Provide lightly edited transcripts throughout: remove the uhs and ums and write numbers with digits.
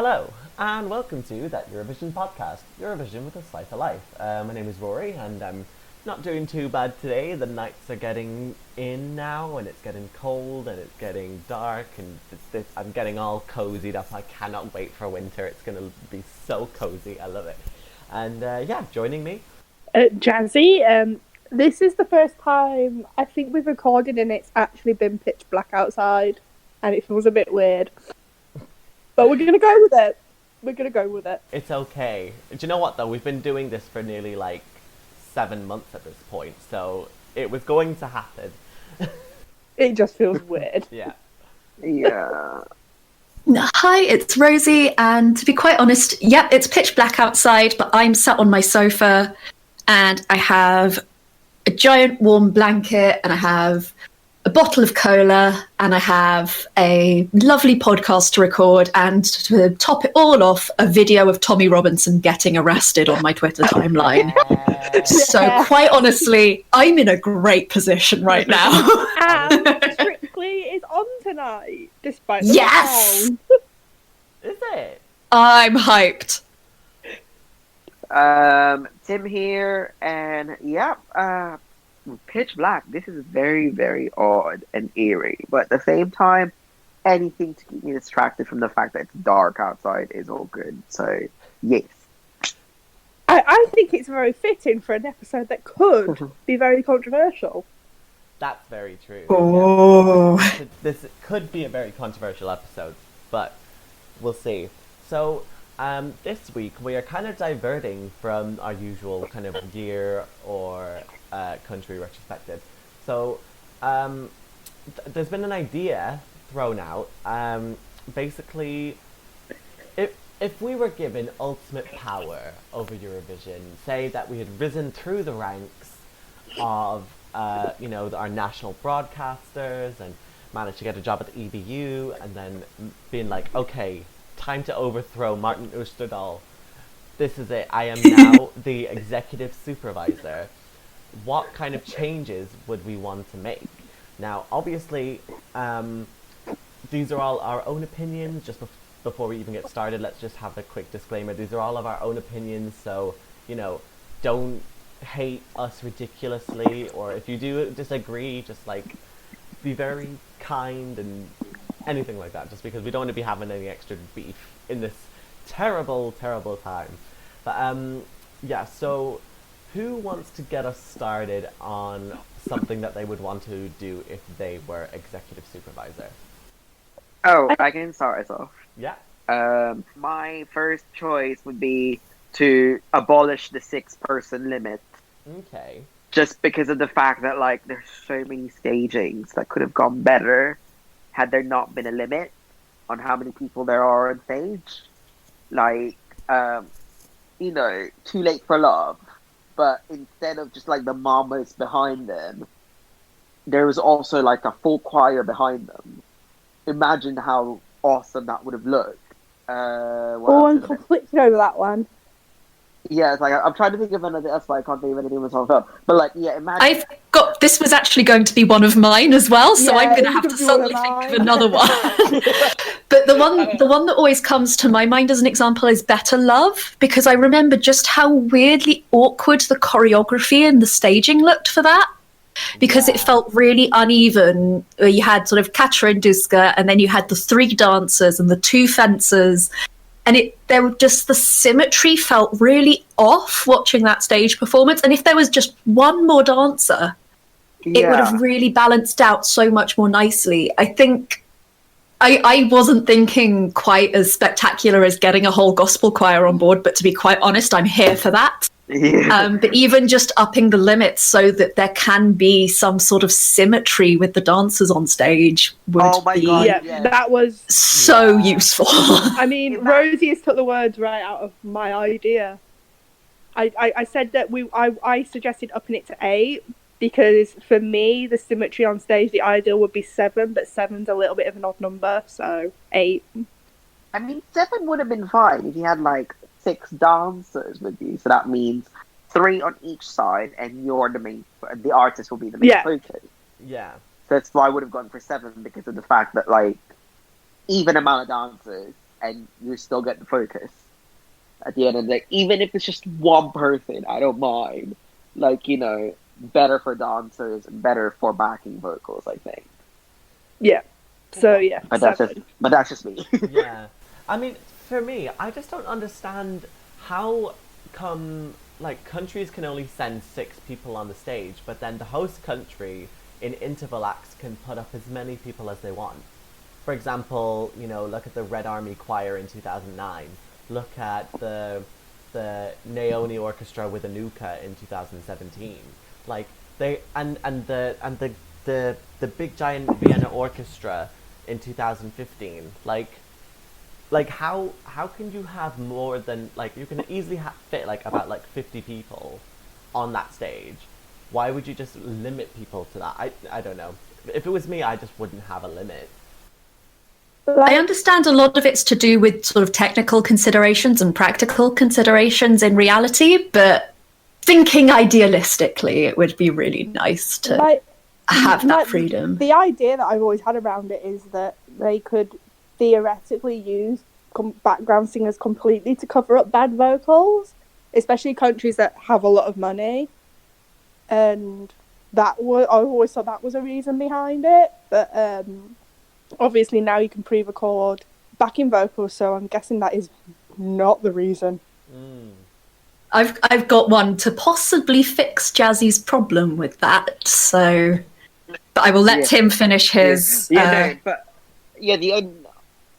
Hello, and welcome to that Eurovision podcast, Eurovision with a Slice of Life. My name is Rory, and I'm not doing too bad today. The nights are getting in now, and it's getting cold, and it's getting dark, and I'm getting all cozied up. I cannot wait for winter. It's going to be so cozy. I love it. And joining me. Jazzy, this is the first time I think we've recorded and it's actually been pitch black outside, and it feels a bit weird. But we're going to go with it. We're going to go with it. It's okay. Do you know what, though? We've been doing this for nearly, 7 months at this point, so it was going to happen. It just feels weird. Yeah. Yeah. Hi, it's Rosie, and to be quite honest, yep, it's pitch black outside, but I'm sat on my sofa, and I have a giant warm blanket, and I have a bottle of cola, and I have a lovely podcast to record, and to top it all off, a video of Tommy Robinson getting arrested on my Twitter timeline. So quite honestly, I'm in a great position right now. And Strictly is on tonight, despite the Yes! lockdown. Is it? I'm hyped. Tim here, and pitch black. This is very, very odd and eerie, but at the same time, anything to keep me distracted from the fact that it's dark outside is all good. So, yes. I think it's very fitting for an episode that could be very controversial. That's very true. Oh. Yeah. This could be a very controversial episode, but we'll see. So, this week we are kind of diverting from our usual kind of year or country retrospective. So, there's been an idea thrown out. Basically, if we were given ultimate power over Eurovision, say that we had risen through the ranks of our national broadcasters and managed to get a job at the EBU, and then being like, okay, time to overthrow Martin Oosterdal. This is it. I am now the executive supervisor. What kind of changes would we want to make? Now, obviously, these are all our own opinions. Just before we even get started, let's just have a quick disclaimer. These are all of our own opinions, so, don't hate us ridiculously, or if you do disagree, just be very kind and anything like that, just because we don't want to be having any extra beef in this terrible, terrible time. But so who wants to get us started on something that they would want to do if they were executive supervisor? Oh, I can start us off. Yeah. My first choice would be to abolish the 6-person limit. Okay. Just because of the fact that, there's so many stagings that could have gone better had there not been a limit on how many people there are on stage. Too Late for Love. But instead of just, the mamas behind them, there was also, a full choir behind them. Imagine how awesome that would have looked. I'm conflicted over that one. Yeah, it's I'm trying to think of another else, but I can't think of anything myself. But imagine. This was actually going to be one of mine as well, so I'm going to have to suddenly think of another one. But the one that always comes to my mind as an example is Better Love, because I remember just how weirdly awkward the choreography and the staging looked for that. Because it felt really uneven. You had sort of Katra and Duska, and then you had the 3 dancers and the 2 fencers. And the symmetry felt really off watching that stage performance. And if there was just one more dancer, it would have really balanced out so much more nicely. I think I wasn't thinking quite as spectacular as getting a whole gospel choir on board, but to be quite honest, I'm here for that. Yeah. But even just upping the limits so that there can be some sort of symmetry with the dancers on stage would be That was so useful. I mean, Rosie has took the words right out of my idea. I said that I suggested upping it to 8 because for me the symmetry on stage, the ideal would be 7, but 7's a little bit of an odd number, so 8. I mean, 7 would have been fine if you had 6 dancers with you. So that means 3 on each side, and you're the artist will be the main focus. Yeah. So that's why I would have gone for 7, because of the fact that even amount of dancers, and you still get the focus at the end of the day. Even if it's just one person, I don't mind. Like, you know, better for dancers, better for backing vocals, I think. Yeah. So yeah, But that's just me. Yeah. I mean, for me, I just don't understand how come, like, countries can only send 6 people on the stage, but then the host country in interval acts can put up as many people as they want. For example, you know, look at the Red Army Choir in 2009. Look at the Naoni Orchestra with Anuka in 2017. Like, they and the big giant Vienna Orchestra in 2015. Like how can you have more than, like, you can easily fit like about like 50 people on that stage. Why would you just limit people to that? I don't know. If it was me, I just wouldn't have a limit. I understand a lot of it's to do with sort of technical considerations and practical considerations in reality, but thinking idealistically, it would be really nice to have that freedom. The idea that I've always had around it is that they could theoretically use background singers completely to cover up bad vocals, especially countries that have a lot of money. And I always thought that was a reason behind it, but obviously now you can pre-record backing vocals, so I'm guessing that is not the reason. I've got one to possibly fix Jazzy's problem with that, so but I will let Tim finish his.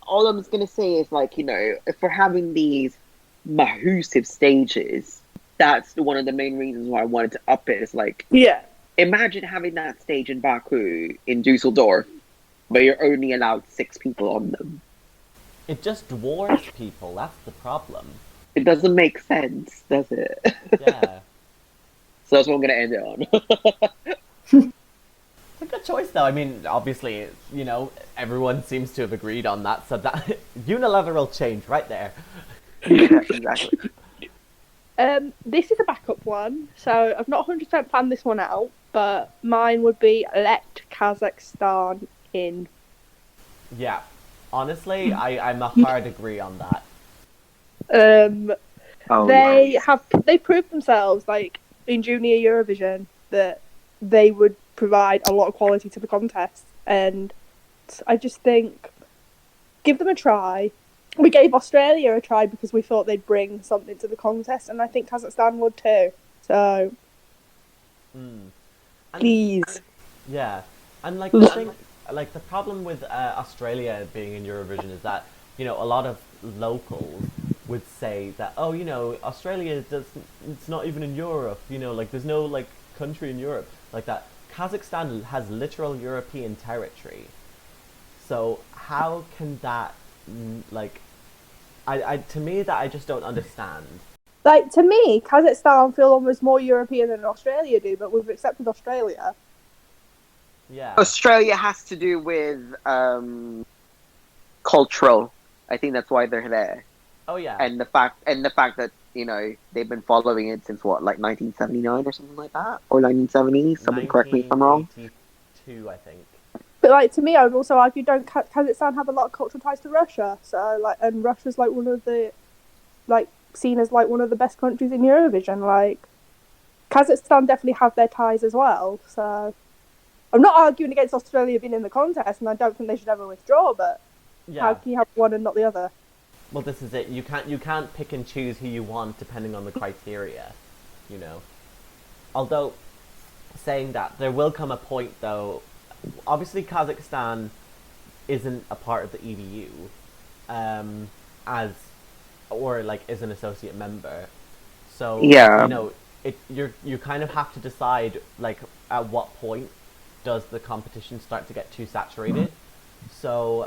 All I'm gonna say is, like, you know, if we're having these massive stages, that's one of the main reasons why I wanted to up it. Is like, imagine having that stage in Baku, in Dusseldorf, but you're only allowed 6 people on them. It just dwarfs people, that's the problem. It doesn't make sense, does it? Yeah. So that's what I'm going to end it on. It's a good choice, though. I mean, obviously, you know, everyone seems to have agreed on that, so that unilateral change right there. Yeah, exactly. This is a backup one, so I've not 100% planned this one out, but mine would be let Kazakhstan in. Yeah, honestly, I'm a hard agree on that. They proved themselves, like, in Junior Eurovision, that they would provide a lot of quality to the contest, and I just think, give them a try. We gave Australia a try because we thought they'd bring something to the contest, and I think Kazakhstan would too. So, please. Yeah, and like the thing, like the problem with Australia being in Eurovision is that, you know, a lot of locals would say that, oh, you know, Australia it's not even in Europe, you know, like there's no like country in Europe like that. Kazakhstan has literal European territory, so how can that, like, to me that I just don't understand. Like, to me, Kazakhstan feel almost more European than Australia do, but we've accepted Australia. Yeah. Australia has to do with cultural. I think that's why they're there. Oh yeah. And the fact that, you know, they've been following it since what, like 1979 or something like that, or 1970. Somebody correct me if I'm wrong. 1982, I think. But, like, to me, I would also argue, don't Kazakhstan have a lot of cultural ties to Russia? So, like, and Russia's like one of the, like, seen as like one of the best countries in Eurovision. Like, Kazakhstan definitely have their ties as well. So, I'm not arguing against Australia being in the contest, and I don't think they should ever withdraw. But how can you have one and not the other? Well, this is it. You can't pick and choose who you want depending on the criteria, you know. Although, saying that, there will come a point though. Obviously, Kazakhstan isn't a part of the EBU, is an associate member. So you know, you kind of have to decide, like, at what point does the competition start to get too saturated. So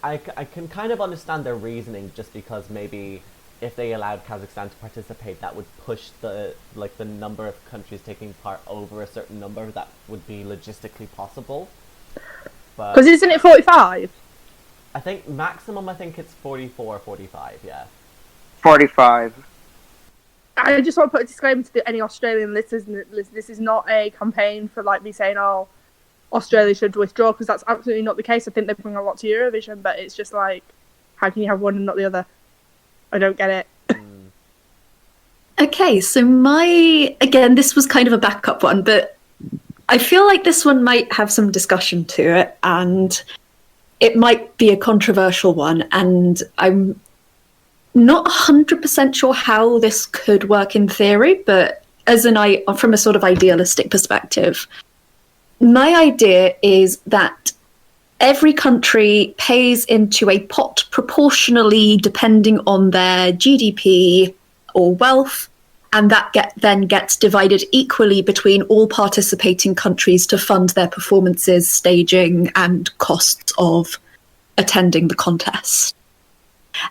I can kind of understand their reasoning, just because maybe if they allowed Kazakhstan to participate, that would push the number of countries taking part over a certain number that would be logistically possible. Because isn't it 45? I think maximum, I think it's 44 or 45, yeah. 45. I just want to put a disclaimer to any Australian listeners. This is not a campaign for, like, me saying, oh, Australia should withdraw, because that's absolutely not the case. I think they bring a lot to Eurovision, but it's just like, How can you have one and not the other? I don't get it. Okay, so again, this was kind of a backup one, but I feel like this one might have some discussion to it, and it might be a controversial one, and I'm not 100% sure how this could work in theory, but from a sort of idealistic perspective, my idea is that every country pays into a pot proportionally depending on their GDP or wealth, and that then gets divided equally between all participating countries to fund their performances, staging, and costs of attending the contest.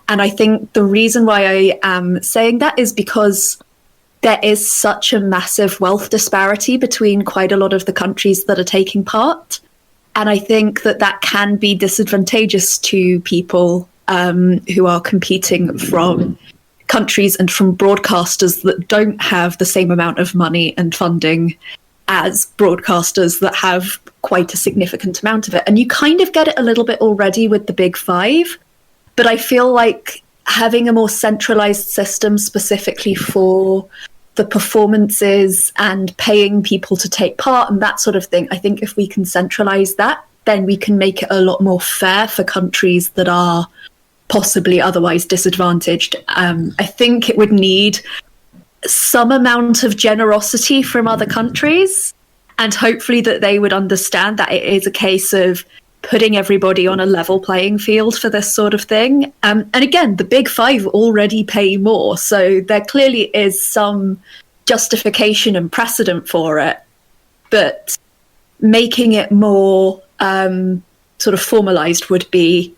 And I think the reason why I am saying that is because there is such a massive wealth disparity between quite a lot of the countries that are taking part. And I think that can be disadvantageous to people who are competing from countries and from broadcasters that don't have the same amount of money and funding as broadcasters that have quite a significant amount of it. And you kind of get it a little bit already with the Big Five, but I feel like having a more centralized system specifically for the performances and paying people to take part and that sort of thing, I think if we can centralize that, then we can make it a lot more fair for countries that are possibly otherwise disadvantaged. I think it would need some amount of generosity from other countries, and hopefully that they would understand that it is a case of putting everybody on a level playing field for this sort of thing. And again, the Big Five already pay more, so there clearly is some justification and precedent for it, but making it more sort of formalized would be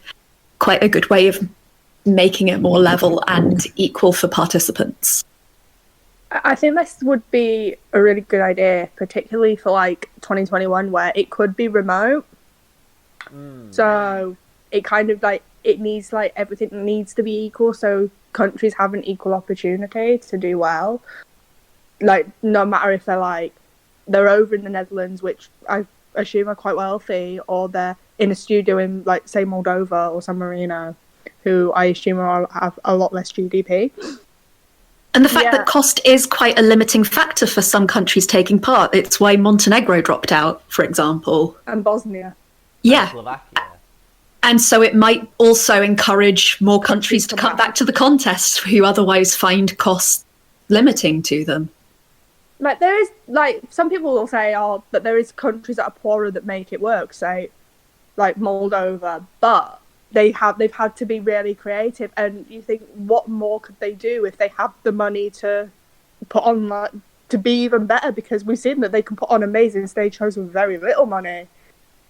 quite a good way of making it more level and equal for participants. I think this would be a really good idea, particularly for like 2021, where it could be remote. So it kind of like, it needs like everything needs to be equal, so countries have an equal opportunity to do well. Like, no matter if they're over in the Netherlands, which I assume are quite wealthy, or they're in a studio in, like, say, Moldova or San Marino, who I assume have a lot less GDP. And the fact that cost is quite a limiting factor for some countries taking part. It's why Montenegro dropped out, for example. And Bosnia. Yeah. Slovakia. And so it might also encourage more countries to come back to the contest who otherwise find costs limiting to them. Like, there is, like, some people will say, that there is countries that are poorer that make it work, say, like Moldova, but they've had to be really creative, and you think, what more could they do if they have the money to put on, like, to be even better? Because we've seen that they can put on amazing stage shows with very little money.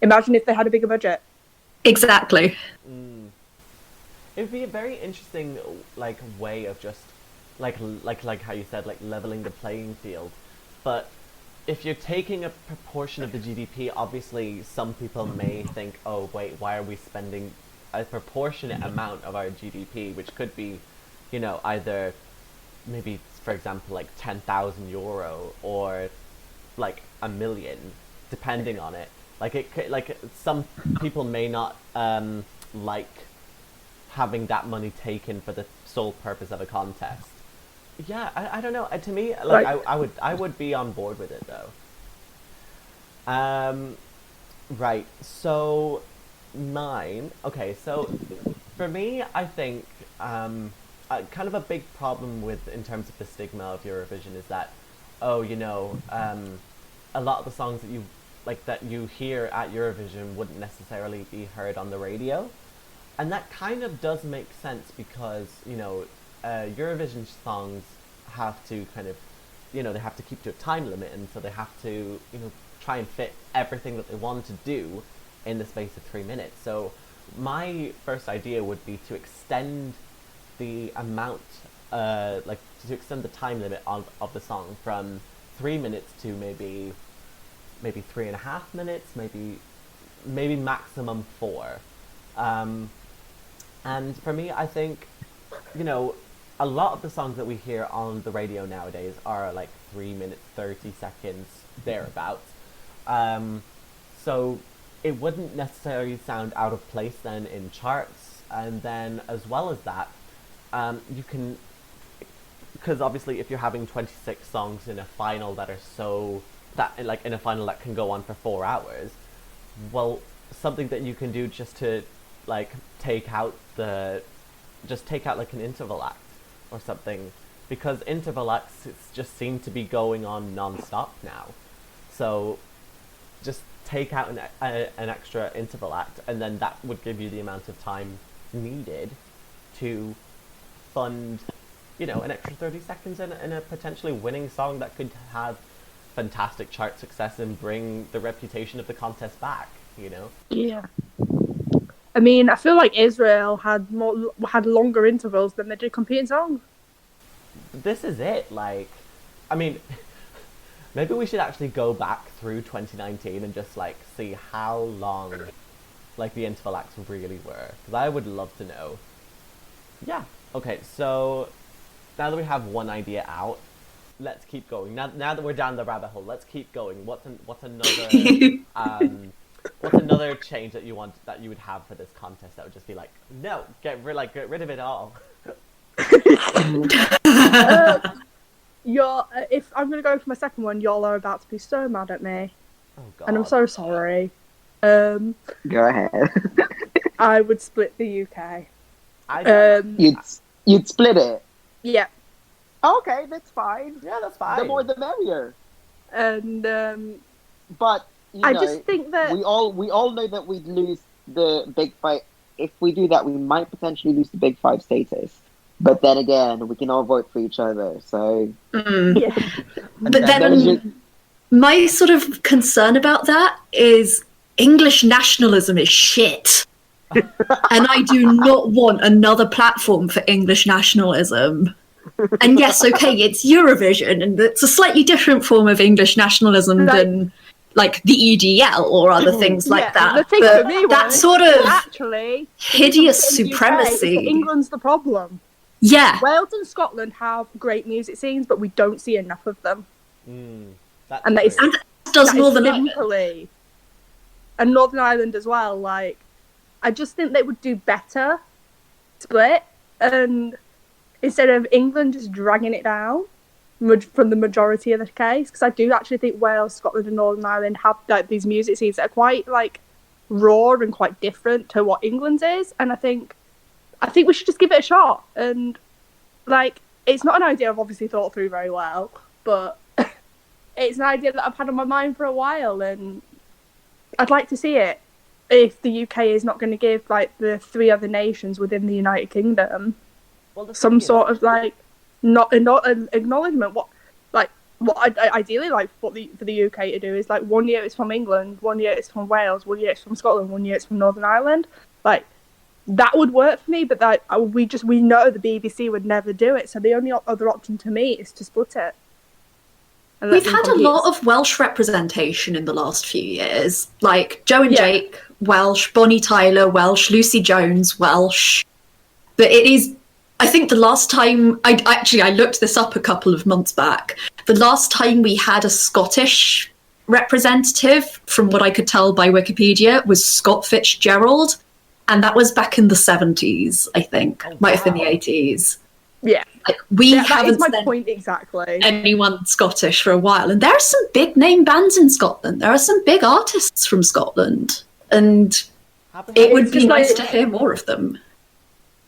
Imagine if they had a bigger budget. Exactly. It would be a very interesting, like, way of just like how you said, like, leveling the playing field. But if you're taking a proportion of the GDP, obviously some people may think, oh wait, why are we spending a proportionate amount of our GDP, which could be, you know, either maybe, for example, like €10,000 or like $1 million, depending on it. Like, it could, like, some people may not like having that money taken for the sole purpose of a contest. Yeah, I don't know. To me, like, I would be on board with it though. Right. So mine. Okay. So for me, I think kind of a big problem with, in terms of the stigma of Eurovision, is that, oh, you know, a lot of the songs that you hear at Eurovision wouldn't necessarily be heard on the radio, and that kind of does make sense because, you know, Eurovision songs have to kind of, you know, they have to keep to a time limit, and so they have to, you know, try and fit everything that they want to do in the space of 3 minutes. So my first idea would be to extend the amount, to extend the time limit of the song from 3 minutes to maybe 3.5 minutes, maybe maximum 4. And for me, I think, you know, a lot of the songs that we hear on the radio nowadays are like 3 minutes, 30 seconds, thereabouts. So it wouldn't necessarily sound out of place then in charts, and then as well as that, you can, because obviously if you're having 26 songs in a final that are in a final that can go on for 4 hours, well, something that you can do just to like take out like an interval act or something, because interval acts just seem to be going on non-stop now. So just take out an extra interval act, and then that would give you the amount of time needed to fund, an extra 30 seconds in a potentially winning song that could have fantastic chart success and bring the reputation of the contest back, Yeah. I mean, I feel like Israel had longer intervals than they did competing songs. This is it, like, I mean, maybe we should actually go back through 2019 and just, like, see how long, like, the interval acts really were, because I would love to know. Yeah, okay, so now that we have one idea out, let's keep going. Now that we're down the rabbit hole, let's keep going. What's another what's another change that you would have for this contest that would just be like, no, get rid of it all? If I'm gonna go for my second one, y'all are about to be so mad at me. Oh God. And I'm so sorry. Go ahead. I would split the UK. You'd split it. Yeah. Okay, that's fine. Yeah, that's fine. The more the merrier. And but I just think that we all know that we'd lose the big five. If we do that, we might potentially lose the big five status. But then again, we can all vote for each other. So yeah. But then my sort of concern about that is English nationalism is shit. And I do not want another platform for English nationalism. And yes, okay, it's Eurovision, and it's a slightly different form of English nationalism than like the EDL or other things like that. The thing but for me that sort of actually hideous in the UK, supremacy. England's the problem. Yeah. Wales and Scotland have great music scenes, but we don't see enough of them. And does Northern Ireland. And Northern Ireland as well. Like, I just think they would do better split, and instead of England just dragging it down from the majority of the case, because I do actually think Wales, Scotland, and Northern Ireland have like these music scenes that are quite like raw and quite different to what England's is, and I think we should just give it a shot. And like, it's not an idea I've obviously thought through very well, but it's an idea that I've had on my mind for a while, and I'd like to see it. If the UK is not going to give like the 3 other nations within the United Kingdom some sort of like not an acknowledgement, what I ideally like for the UK to do is like 1 year it's from England, 1 year it's from Wales, 1 year it's from Scotland, 1 year it's from Northern Ireland. Like, that would work for me, but that we know the BBC would never do it, so the only other option to me is to split it. We've had a lot of Welsh representation in the last few years, like Joe and Jake, Welsh, Bonnie Tyler, Welsh, Lucy Jones, Welsh. But it is, I think the last time, I looked this up a couple of months back, the last time we had a Scottish representative, from what I could tell by Wikipedia, was Scott Fitzgerald, and that was back in the 70s, I think. Might have been the 80s. Yeah. Like, we haven't that is my point exactly. Anyone Scottish for a while, and there are some big name bands in Scotland. There are some big artists from Scotland, and it would be nice to hear more of them.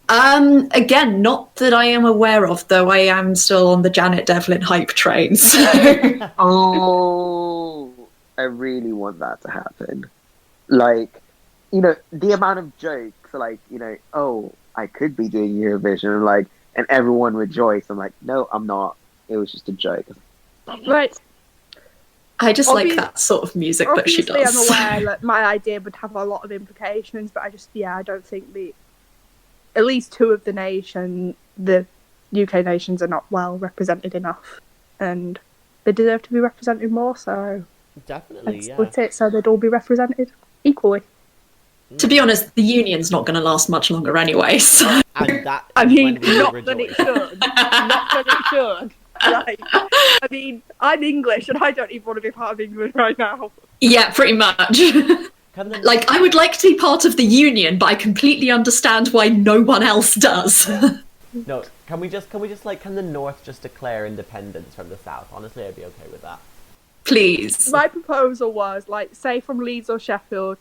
Again, not that I am aware of, though I am still on the Janet Devlin hype train. So. Oh, I really want that to happen. Like, the amount of jokes, like, oh, I could be doing Eurovision, like, and everyone rejoiced. I'm like, no, I'm not. It was just a joke. Right. I just like that sort of music that she does. Obviously, I'm aware that my idea would have a lot of implications, but I don't think at least 2 of the UK nations are not well represented enough, and they deserve to be represented more. So definitely, let's split it so they'd all be represented equally. To be honest, the union's not going to last much longer anyway. So. And that I mean, not that it should. Not that it should. Like, I mean, I'm English and I don't even want to be part of England right now. Yeah, pretty much. Like, I would like to be part of the union, but I completely understand why no one else does. No, can the North just declare independence from the South? Honestly, I'd be okay with that. Please. My proposal was, like, say from Leeds or Sheffield,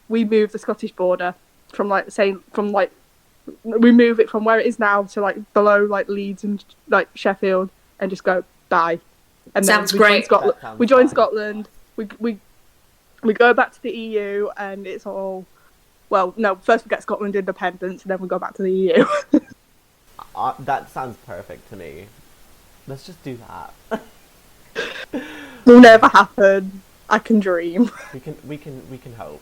we move the Scottish border from, like, we move it from where it is now to, like, below, like, Leeds and, like, Sheffield, and just go, bye. And Sounds then great. We join Scotland, we go back to the EU, and it's all... Well, no, first we get Scotland independence, and then we go back to the EU. That sounds perfect to me. Let's just do that. Will never happen. I can dream. We can hope.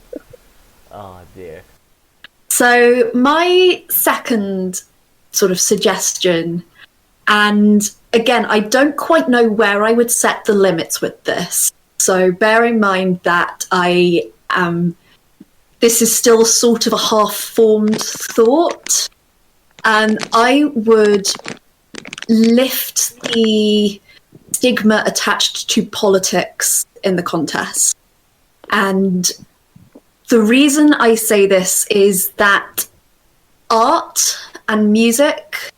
Oh dear. So my second sort of suggestion, and again, I don't quite know where I would set the limits with this. So bear in mind that this is still sort of a half-formed thought. And I would lift the stigma attached to politics in the contest. And the reason I say this is that art and music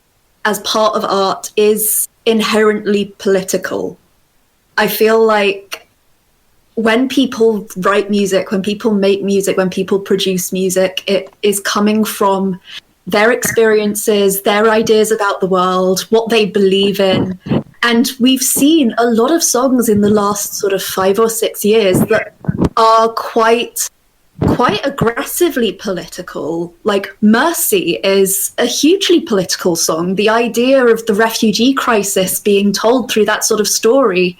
as part of art is inherently political. I feel like when people write music, when people make music, when people produce music, it is coming from their experiences, their ideas about the world, what they believe in. And we've seen a lot of songs in the last sort of 5 or 6 years that are quite aggressively political. Like Mercy is a hugely political song. The idea of the refugee crisis being told through that sort of story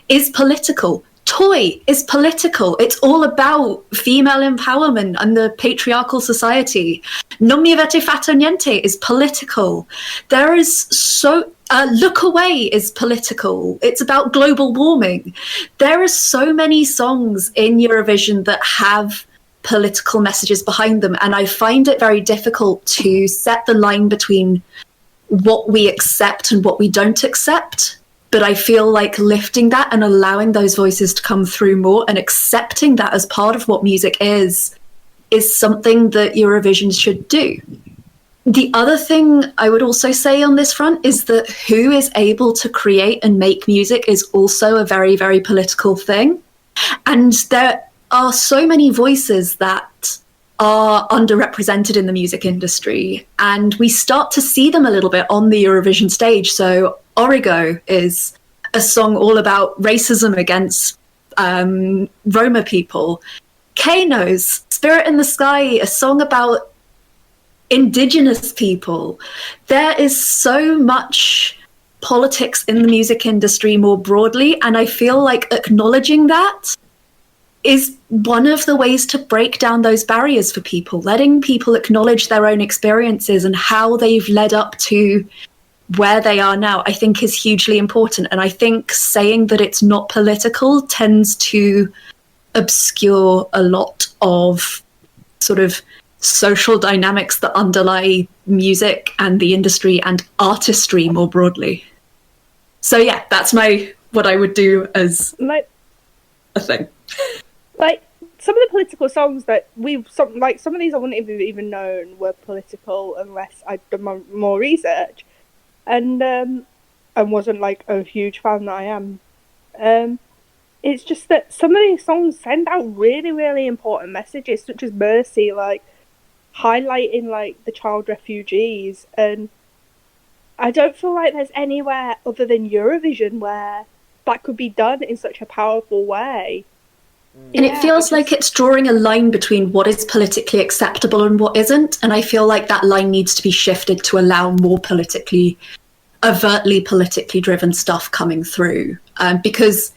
is political. Toy is political. It's all about female empowerment and the patriarchal society. Non mi avete fatto niente is political. There is Look Away is political. It's about global warming. There are so many songs in Eurovision that have political messages behind them, and I find it very difficult to set the line between what we accept and what we don't accept. But I feel like lifting that and allowing those voices to come through more and accepting that as part of what music is something that Eurovision should do. The other thing I would also say on this front is that who is able to create and make music is also a very, very political thing. And there are so many voices that are underrepresented in the music industry, and we start to see them a little bit on the Eurovision stage. So Origo is a song all about racism against Roma people. Kano's Spirit in the Sky, a song about indigenous people. There is so much politics in the music industry more broadly, and I feel like acknowledging that is one of the ways to break down those barriers for people, letting people acknowledge their own experiences and how they've led up to where they are now, I think is hugely important. And I think saying that it's not political tends to obscure a lot of sort of social dynamics that underlie music and the industry and artistry more broadly. So yeah, that's what I would do as a thing. Like some of the political songs that some of these I wouldn't have even known were political unless I'd done more research, and wasn't like a huge fan that I am. It's just that some of these songs send out really, really important messages, such as Mercy, like highlighting like the child refugees, and I don't feel like there's anywhere other than Eurovision where that could be done in such a powerful way. And it feels like it's drawing a line between what is politically acceptable and what isn't. And I feel like that line needs to be shifted to allow more overtly politically driven stuff coming through. Because,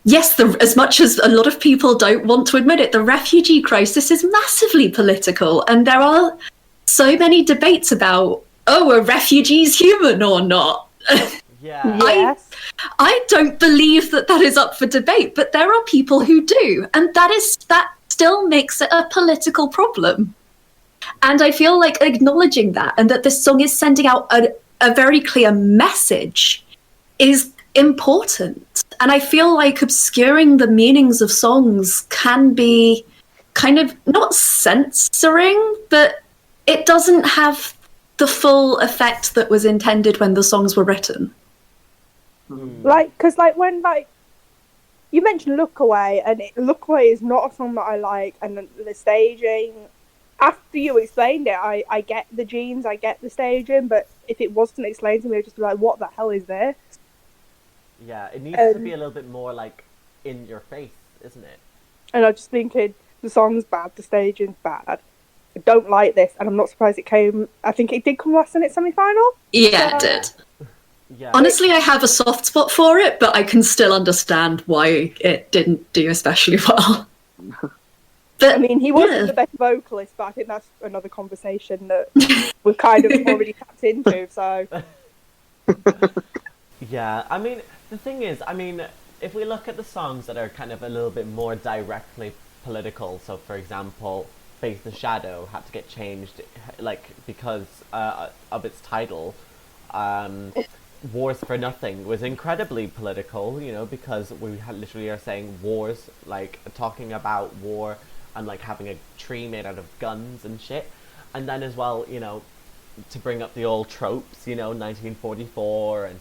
yes, as much as a lot of people don't want to admit it, the refugee crisis is massively political. And there are so many debates about, are refugees human or not? Yeah. Yes. I don't believe that is up for debate, but there are people who do, and that still makes it a political problem. And I feel like acknowledging that, and that this song is sending out a very clear message, is important. And I feel like obscuring the meanings of songs can be kind of not censoring, but it doesn't have the full effect that was intended when the songs were written. Like, because like when like you mentioned Look Away, and Look Away is not a song that I like, and the staging, after you explained it, I get the jeans, I get the staging, but if it wasn't explained to me, I'd just be like, what the hell is this? Yeah, it needs to be a little bit more like in your face, isn't it? And I just thinking, the song's bad, the staging's bad. I don't like this, and I'm not surprised it came. I think it did come last in its semi-final. Yeah, it did. Yeah. Honestly, I have a soft spot for it, but I can still understand why it didn't do especially well. But I mean, he wasn't the best vocalist, but I think that's another conversation that we've kind of already tapped into. So yeah, I mean, the thing is, I mean, if we look at the songs that are kind of a little bit more directly political, so for example, Face the Shadow had to get changed, like, because of its title. Wars for Nothing was incredibly political, you know, because we literally are saying wars, like, talking about war and, like, having a tree made out of guns and shit. And then as well, you know, to bring up the old tropes, you know, 1944 and,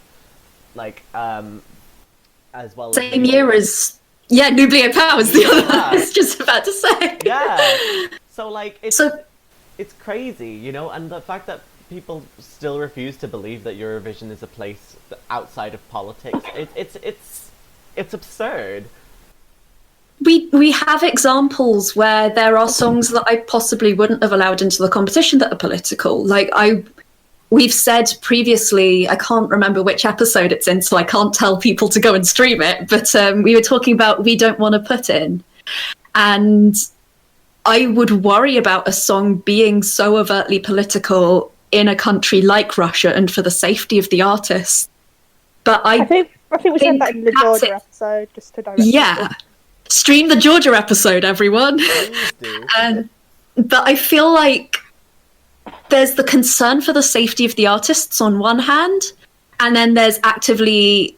like, as well. Same year as, Nuclear Power is the other one I was just about to say. Yeah. So, like, it's crazy, you know, and the fact that people still refuse to believe that Eurovision is a place outside of politics, it's absurd. We have examples where there are songs that I possibly wouldn't have allowed into the competition that are political. Like we've said previously, I can't remember which episode it's in, so I can't tell people to go and stream it, but we were talking about We Don't Want to Put In. And I would worry about a song being so overtly political in a country like Russia and for the safety of the artist. But I think we said that in the Georgia episode, just to direct people. Stream the Georgia episode, everyone. Please do. But I feel like there's the concern for the safety of the artists on one hand, and then there's actively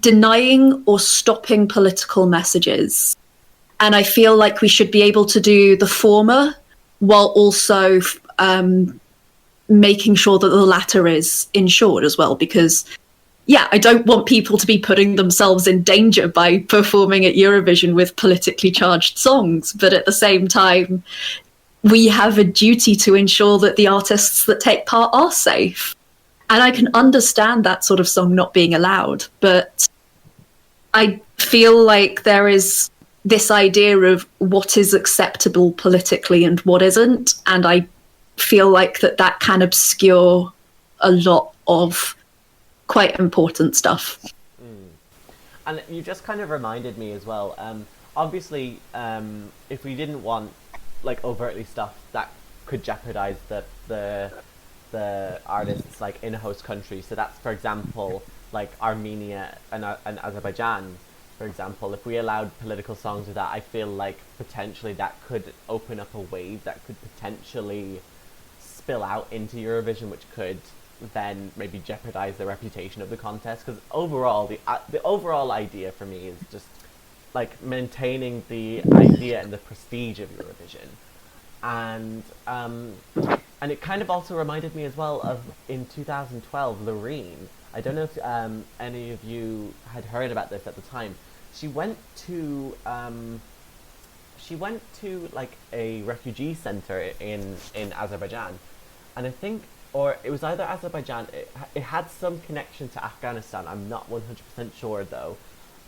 denying or stopping political messages. And I feel like we should be able to do the former while also making sure that the latter is ensured as well, because I don't want people to be putting themselves in danger by performing at Eurovision with politically charged songs, but at the same time we have a duty to ensure that the artists that take part are safe. And I can understand that sort of song not being allowed, but I feel like there is this idea of what is acceptable politically and what isn't, and I feel like that can obscure a lot of quite important stuff. And you just kind of reminded me as well, obviously, if we didn't want, like, overtly stuff that could jeopardize the artists, like, in a host country, so that's, for example, like Armenia and Azerbaijan, for example, if we allowed political songs with that, I feel like potentially that could open up a wave that could potentially spill out into Eurovision, which could then maybe jeopardize the reputation of the contest. Because overall, the overall idea for me is just like maintaining the idea and the prestige of Eurovision, and it kind of also reminded me as well of in 2012, Loreen. I don't know if any of you had heard about this at the time. She went to like a refugee center in Azerbaijan, and I think, or it was either Azerbaijan, it had some connection to Afghanistan, I'm not 100% sure though,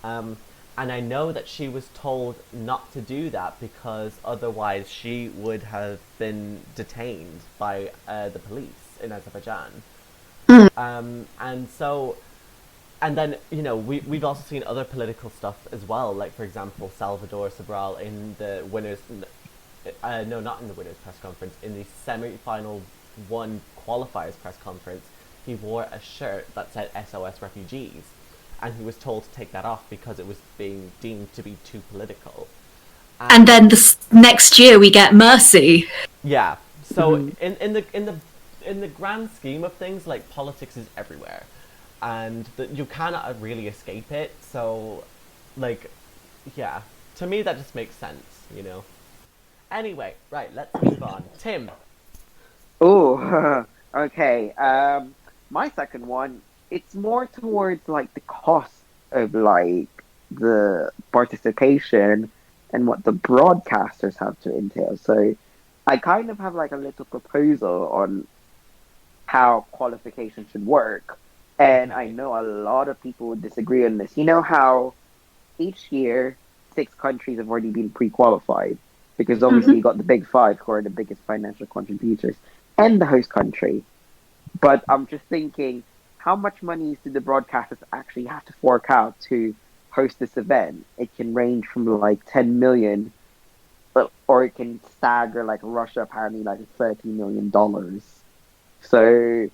and I know that she was told not to do that because otherwise she would have been detained by the police in Azerbaijan. And then, you know, we've also seen other political stuff as well, like, for example, Salvador Sobral in the winners, no, not in the winners press conference, in the semi-final one qualifiers press conference, he wore a shirt that said SOS Refugees, and he was told to take that off because it was being deemed to be too political. And then next year we get Mercy. Yeah, so in the grand scheme of things, like, politics is everywhere. And you cannot really escape it, so, like, yeah. To me, that just makes sense, you know? Anyway, right, let's move on. Tim. Oh, okay. My second one, it's more towards like the cost of like the participation and what the broadcasters have to entail. So I kind of have like a little proposal on how qualification should work. And I Okay. know a lot of people would disagree on this. You know how each year 6 countries have already been pre-qualified because obviously you got the big five who are the biggest financial contributors and the host country. But I'm just thinking, how much money do the broadcasters actually have to fork out to host this event? It can range from like 10 million, or it can stagger like Russia apparently like $30 million. So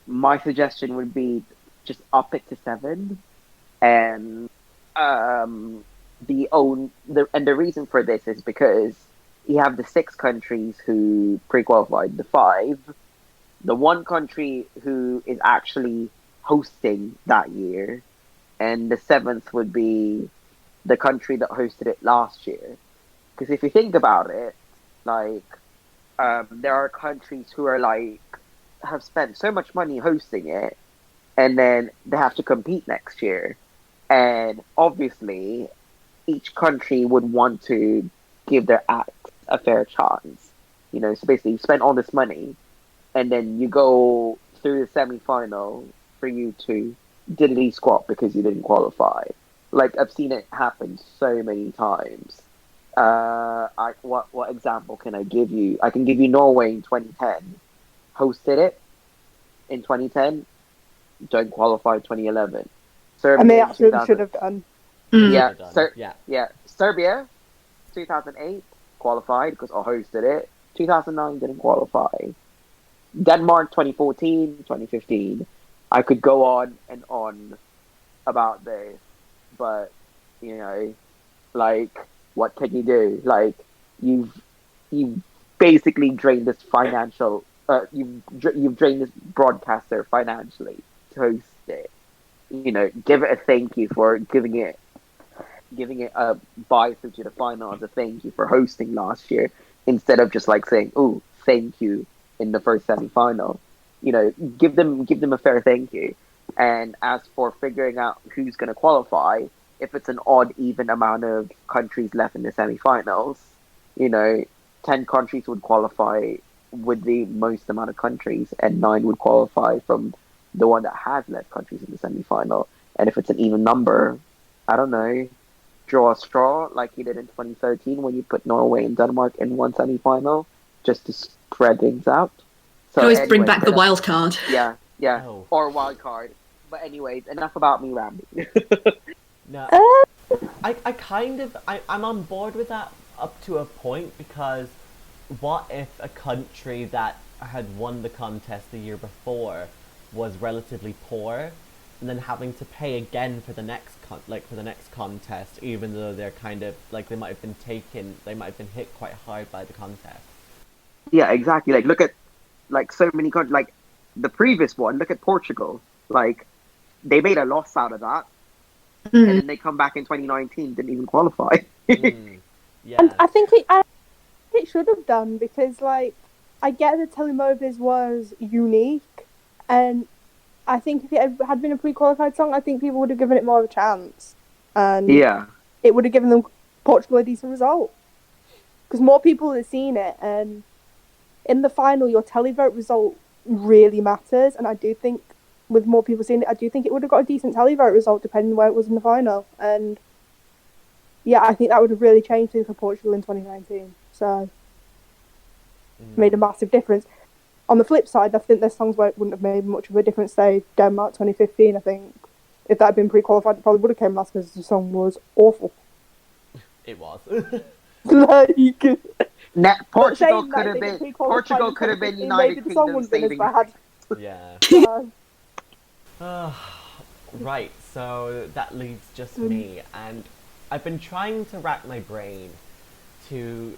my suggestion would be just up it to 7, and the reason for this is because you have the 6 countries who pre-qualified, the five, the one country who is actually hosting that year, and the seventh would be the country that hosted it last year. Because if you think about it, like there are countries who are like have spent so much money hosting it, and then they have to compete next year, and obviously each country would want to give their act a fair chance. So basically, you spend all this money, and then you go through the semi-final for you to diddly squat because you didn't qualify. Like I've seen it happen so many times. What example can I give you? I can give you Norway in 2010. Hosted it in 2010, don't qualify 2011. And they Serbia in absolutely should 2000. have done. Yeah, Done. Yeah. yeah. Serbia 2008 qualified because I hosted it. 2009 didn't qualify. Denmark 2014, 2015. I could go on and on about this, but like, what can you do? Like, you've basically drained this financial. You've drained this broadcaster financially to host it. Give it a thank you for giving it a bye through to the final as a thank you for hosting last year, instead of just like saying, "Oh, thank you" in the first semi-final. Give them a fair thank you. And as for figuring out who's going to qualify, if it's an odd even amount of countries left in the semi-finals, 10 countries would qualify with the most amount of countries, and 9 would qualify from the one that has less countries in the semi-final. And if it's an even number, I don't know, draw a straw like you did in 2013 when you put Norway and Denmark in one semi-final just to spread things out. You So always bring anyways, back the wild card. yeah, Oh. or wild card. But anyways, enough about me rambling. No. Uh, I'm on board with that up to a point, because what if a country that had won the contest the year before was relatively poor, and then having to pay again for the next contest, even though they're kind of like they might have been hit quite hard by the contest. Yeah, exactly. Like, look at like so many countries. Like the previous one, look at Portugal. Like they made a loss out of that, and then they come back in 2019, didn't even qualify. Yeah. And I think it should have done, because like I get that Telimovis was unique, and I think if it had been a pre-qualified song, I think people would have given it more of a chance, and Yeah, it would have given them Portugal a decent result, because more people have seen it, and in the final, your televote result really matters, and I do think with more people seeing it, I do think it would have got a decent televote result depending where it was in the final, and yeah, I think that would have really changed things for Portugal in 2019. So made a massive difference. On the flip side, I think their songs wouldn't have made much of a difference. Say Denmark 2015, I think if that had been pre-qualified, it probably would have came last because the song was awful. It was. Like, Portugal saying could that have they been didn't pre-qualify Portugal in could have been 2015, United maybe the song Kingdom wouldn't have been saving. as bad. Yeah. Right, so that leaves just me, and I've been trying to rack my brain to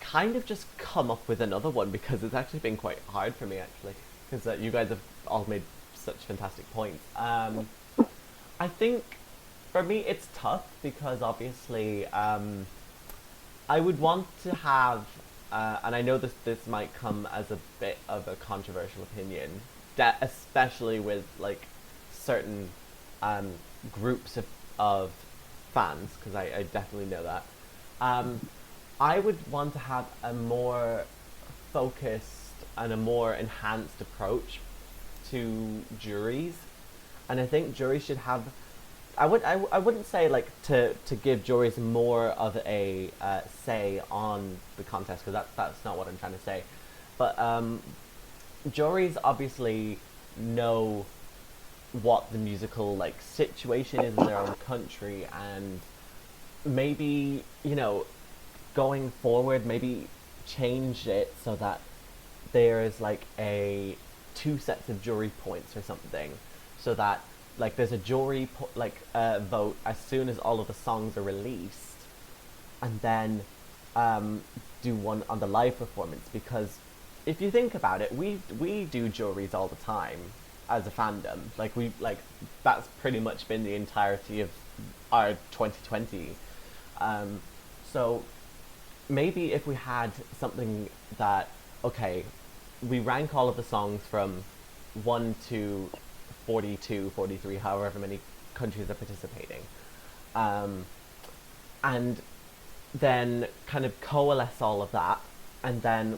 kind of just come up with another one, because it's actually been quite hard for me, actually, because you guys have all made such fantastic points. I think for me it's tough, because obviously I would want to have, and I know this might come as a bit of a controversial opinion, that especially with like certain um, groups of fans, because I definitely know that. I would want to have a more focused and a more enhanced approach to juries, and I think juries should have. I wouldn't say like to give juries more of a say on the contest, because that's not what I'm trying to say, but juries obviously know what the musical like situation is in their own country, and maybe going forward maybe change it so that there is like a two sets of jury points or something, so that like there's a vote as soon as all of the songs are released, and then do one on the live performance, because if you think about it, we do juries all the time as a fandom. Like that's pretty much been the entirety of our 2020. So maybe if we had something that, okay, we rank all of the songs from 1 to 42, 43, however many countries are participating, and then kind of coalesce all of that, and then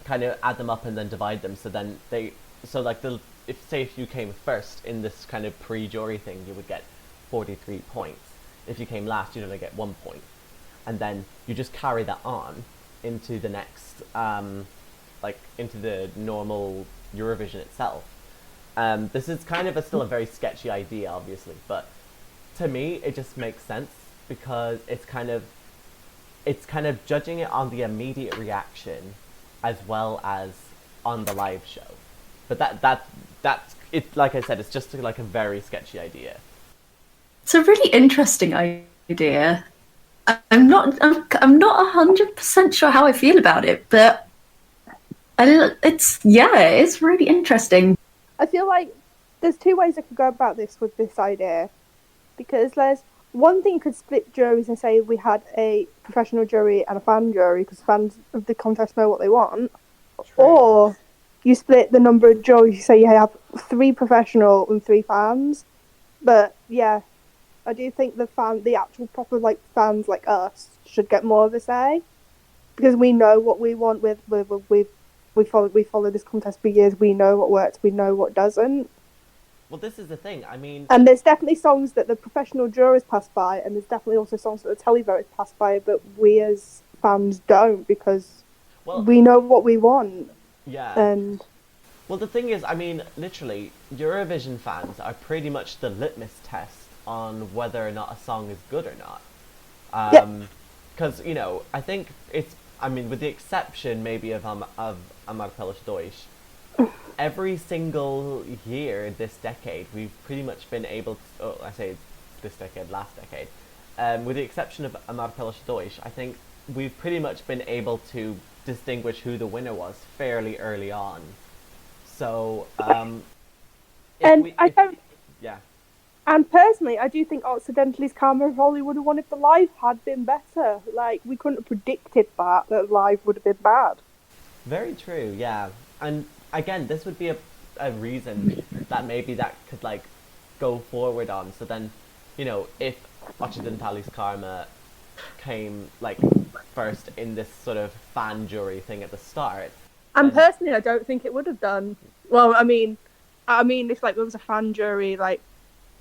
kind of add them up and then divide them. So then if you came first in this kind of pre-jury thing, you would get 43 points. If you came last, you'd only get 1 point, and then you just carry that on into the next, into the normal Eurovision itself. This is kind of still a very sketchy idea, obviously, but to me, it just makes sense, because it's kind of judging it on the immediate reaction as well as on the live show. But that's it. Like I said, it's just like a very sketchy idea. It's a really interesting idea. I'm not 100% sure how I feel about it, but it's really interesting. I feel like there's two ways I could go about this with this idea, because there's one thing, you could split juries and say we had a professional jury and a fan jury, because fans of the contest know what they want. True. Or you split the number of juries, you say you have 3 professional and 3 fans. But yeah, I do think the actual proper like fans like us should get more of a say, because we know what we want. We follow this contest for years. We know what works. We know what doesn't. Well, this is the thing. I mean, and there's definitely songs that the professional jurors pass by, and there's definitely also songs that the televoters pass by, but we as fans don't, because we know what we want. Yeah. And well, the thing is, I mean, literally, Eurovision fans are pretty much the litmus test on whether or not a song is good or not. Because I think it's. I mean, with the exception maybe of Amarpelos Deutsch, every single year this decade, we've pretty much been able to, I say this decade, last decade, with the exception of Amarpelos Deutsch, I think we've pretty much been able to distinguish who the winner was fairly early on. So, And personally, I do think Occidentali's Karma of Hollywood would have won if the live had been better. Like, we couldn't have predicted that live would have been bad. Very true, yeah. And again, this would be a reason that maybe that could like go forward on. So then, if Occidentali's Karma came like first in this sort of fan jury thing at the start. And personally, I don't think it would have done. Well, I mean, if like there was a fan jury like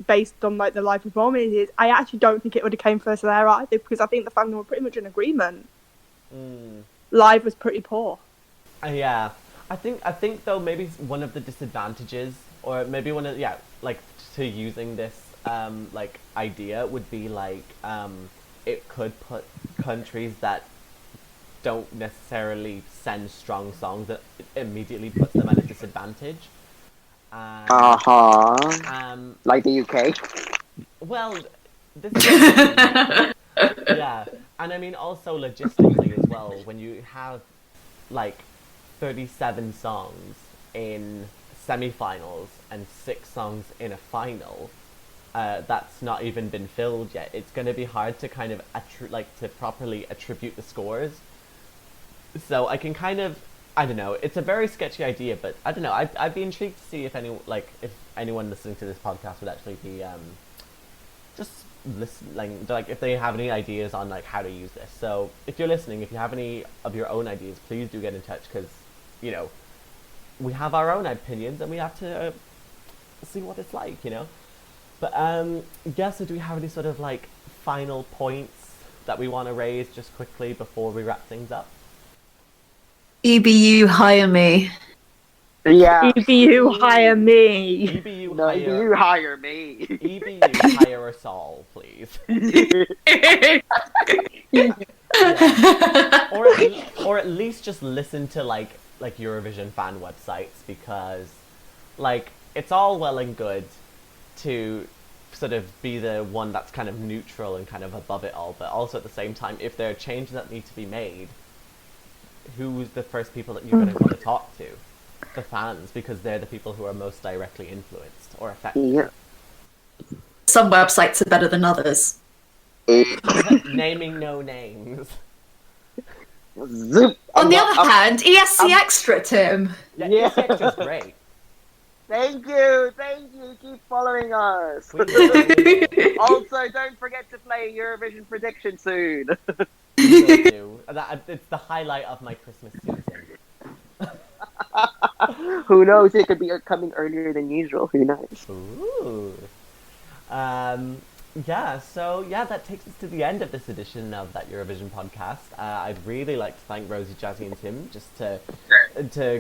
based on like the live performances, I actually don't think it would have came first there either, because I think the fandom were pretty much in agreement. Live was pretty poor. Yeah. I think though maybe one of the disadvantages, or maybe one of to using this idea would be it could put countries that don't necessarily send strong songs, that it immediately puts them at a disadvantage. Like the UK. Well, this is yeah, and I mean also logistically as well, when you have 37 songs in semi-finals and 6 songs in a final, that's not even been filled yet, it's going to be hard to kind of to properly attribute the scores. So I can kind of, I don't know, it's a very sketchy idea, but I don't know, I'd be intrigued to see if anyone listening to this podcast would actually be just listening, like if they have any ideas on like how to use this. So if you're listening, if you have any of your own ideas, please do get in touch, because you know, we have our own opinions and we have to see what it's like, you know. But yeah, so do we have any sort of like final points that we want to raise just quickly before we wrap things up? EBU, hire me. Yeah. EBU, hire me. EBU, No, hire. you hire me. EBU, hire us all, please. Yeah. Or at least just listen to like Eurovision fan websites, because like it's all well and good to sort of be the one that's kind of neutral and kind of above it all, but also at the same time, if there are changes that need to be made, who's the first people that you're going to want to talk to? The fans, because they're the people who are most directly influenced or affected. Yeah. Some websites are better than others. Naming no names. Zoop. On the other hand, ESC Extra, Tim. Yeah, ESC Extra's great. Thank you. Keep following us. Also, don't forget to play Eurovision prediction soon. We will do. It's the highlight of my Christmas season. Who knows? It could be coming earlier than usual. Who knows? Ooh. Yeah, so yeah, that takes us to the end of this edition of that Eurovision podcast. I'd really like to thank Rosie, Jazzy, and Tim just to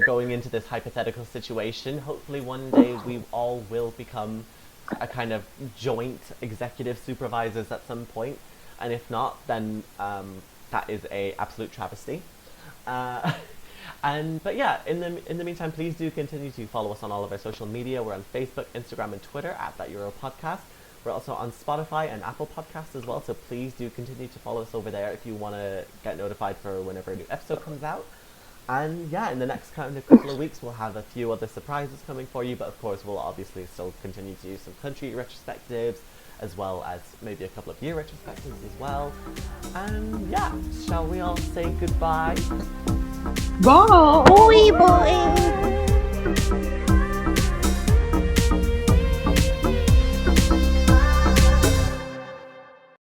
going into this hypothetical situation. Hopefully one day we all will become a kind of joint executive supervisors at some point, and if not, then that is a absolute travesty. But yeah, in the meantime, please do continue to follow us on all of our social media. We're on Facebook, Instagram, and Twitter at That Euro Podcast. We're also on Spotify and Apple Podcasts as well, so please do continue to follow us over there if you want to get notified for whenever a new episode comes out. And yeah, in the next kind of couple of weeks, we'll have a few other surprises coming for you, but of course, we'll obviously still continue to do some country retrospectives, as well as maybe a couple of year retrospectives as well. And yeah, shall we all say goodbye? Bye. Boy.